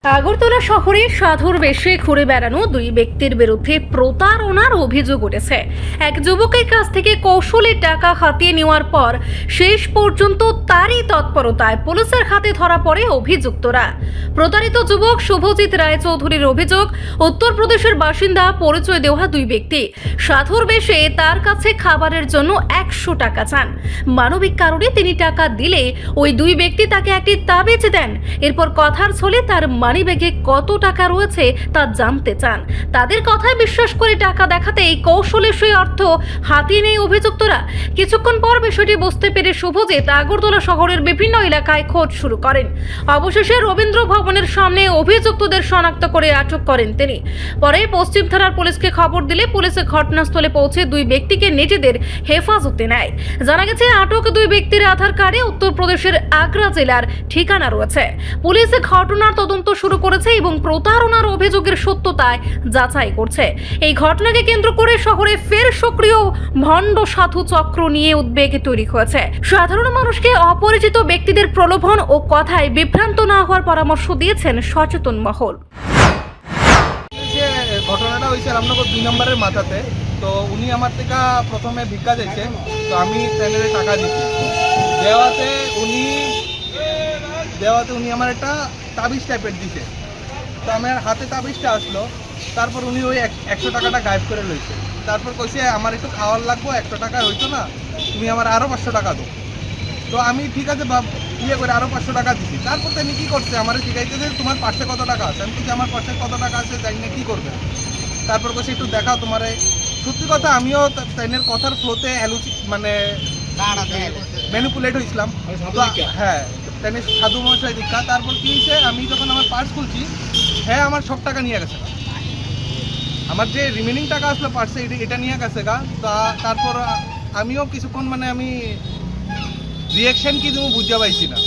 আগরতলা শহরে সাধুর বেশে ঘুরে বেড়ানো দুই ব্যক্তির বিরুদ্ধে প্রতারণার অভিযোগ উঠেছে। এক যুবকের কাছ থেকে কৌশলে টাকা হাতিয়ে নেওয়ার পর শেষ পর্যন্ত তারই তৎপরতায় পুলিশের হাতে ধরা পড়ে অভিযুক্তরা। প্রতারিত যুবক শুভজিৎ রায়চৌধুরীর অভিযোগ, উত্তরপ্রদেশের বাসিন্দা পরিচয় দেওয়া দুই ব্যক্তি সাধুর বেশে তার কাছে খাবারের জন্য 100 টাকা চান। মানবিক কারণে তিনি টাকা দিলে ওই দুই ব্যক্তি তাকে একটি তাবিজ দেন। এরপর কথার ছলে তার মানিব্যাগে কত টাকা রয়েছে তা জানতে চান। তাদের কথায় বিশ্বাস করে টাকা দেখাতে এই কৌশলে সেই অর্থ হাতিয়ে নেয় অভিযুক্তরা। কিছুক্ষণ পর বিষয়টি বুঝতে পেরে শুভজিৎ আগরতলা শহরের বিভিন্ন এলাকায় খোঁজ শুরু করেন। অবশেষে রবীন্দ্র ভবনের সামনে অভিযুক্তদের শনাক্ত করে আটক করেন তিনি। পরে পশ্চিম থানার পুলিশকে খবর দিলে পুলিশ ঘটনাস্থলে পৌঁছে দুই ব্যক্তিকে নিজেদের হেফাজতে নেয়। জানা গেছে আটক দুই ব্যক্তির আধার কার্ডে উত্তরপ্রদেশের আগ্রা জেলার ঠিকানা রয়েছে। পুলিশ ঘটনার তদন্ত শুরু করেছে এবং প্রতারণার অভিযোগের সত্যতায় যাচাই করছে। এই ঘটনাকে কেন্দ্র করে শহরে ফের সক্রিয় ভণ্ড সাধু চক্র নিয়ে উদ্বেগ তৈরি হয়েছে। সাধারণ মানুষকে অপরিচিত ব্যক্তিদের প্রলোভন ও কথায় বিভ্রান্ত না হওয়ার পরামর্শ দিয়েছেন সচেতন মহল। ঘটনাটা হয়েছে রামনগর 2 নম্বরের মাথাতে। তো উনি আমার থেকে প্রথমে ভিক্ষা দিয়েছে, তো আমি ট্রেনের টাকা দিচ্ছি। দেওয়াতে উনি আমার একটা তাবিজ টাইপের দিছে। তো আমার হাতে তাবিজটা আসলো, তারপর উনি ওই 100 টাকাটা গায়েব করে লইছে। তারপর কইছে আমার একটু খাওয়ার লাগবো, 100 টাকায় হইতো না, তুমি আমার আরও 500 টাকা দাও। তো আমি ঠিক আছে করে আরও 500 টাকা দিচ্ছি। তারপর তিনি কী করছে, আমার জিজ্ঞাসা যে তোমার পার্সে কত টাকা আছে। আমি বলছি আমার পার্সে কত টাকা আছে জানি না, কী করবে। তারপর কইছে একটু দেখাও তোমার। সত্যি কথা আমিও ট্রেনের কথার ফ্লোতে মানে ম্যানিপুলেট হয়েছিলাম। তো হ্যাঁ, ট্রেনের সাধু মহাশয় দীক্ষা। তারপর কী হয়েছে, আমি যখন আমার পার্স খুলছি, হ্যাঁ আমার সব টাকা নিয়ে গেছে। আমার যে রিমেনিং টাকা আসলো পার্সে এটা নিয়ে গেছে গা। তারপর আমিও কিছুক্ষণ আমি রিয়াকশন কি দেবো বুঝতে পাইছি না।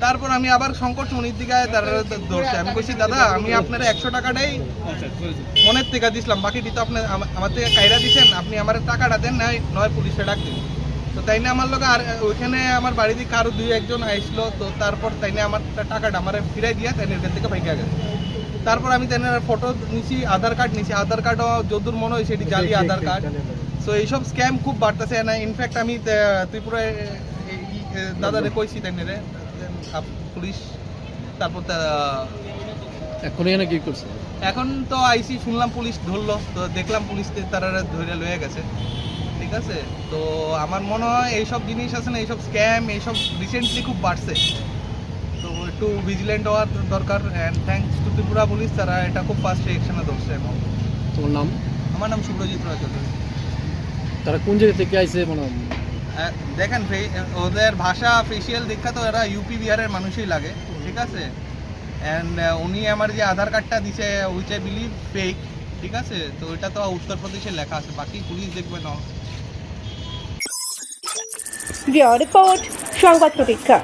তারপর আমি আবার সংকট মনির দিকে ধরছে। আমি বলছি দাদা আমি আপনার 100 টাকাটাই মনের থেকে দিছিলাম, বাকিটি তো আপনি আমার থেকে কায়রা দিচ্ছেন, আপনি আমার টাকাটা দেন, নয় পুলিশে ডাক দিন। তো তাই না আমার লোক আর ওইখানে আমার বাড়ি দিকে আরও 2-1 আসলো। তো তারপর তাই না আমার টাকাটা আমার ফিরাই দিয়া তাইনের কাছ থেকে ভাইকা গেছে। তারপর আমি তাইনের ফটো নিছি, আধার কার্ড নিছি। আধার কার্ডও যদুর মনে হয়েছে এটি জালি আধার কার্ড। সো এইসব স্ক্যাম খুব বাড়তেছে না। ইনফ্যাক্ট আমি ত্রিপুরায় দাদারে কইছি তাইনেরে পুলিশ। তারপর এখন এখানে কি করছে? এখন তো আইসি শুনলাম পুলিশ ধরলো, তো দেখলাম পুলিশ তারা ধরে লয়ে গেছে। ঠিক আছে, তো আমার মনে হয় এইসব জিনিস আছে না, এইসব স্ক্যাম এইসব রিসেন্টলি খুব বাড়ছে। তো একটু ভিজিলেন্ট হওয়ার দরকার। And thanks to Tripura police, তারা এটা খুব ফাস্ট রিয়েকশনে ধরছে। তোমার নাম? আমার নাম শুভজিৎ রায়চৌধুরী। তারা কোন জায়গা থেকে আইছে? দেখেন ওদের ভাষা ফেসিয়াল দীক্ষা তো এরা ইউপি বিহারের মানুষই লাগে। ঠিক আছে, অ্যান্ড উনি আমার যে আধার কার্ডটা দিছে উইচ আই বিলিভ ফেক। ঠিক আছে, তো ওইটা তো উত্তরপ্রদেশে লেখা আছে, বাকি পুলিশ দেখবে না। রিপোর্ট সংবাদ প্রতীক্ষা।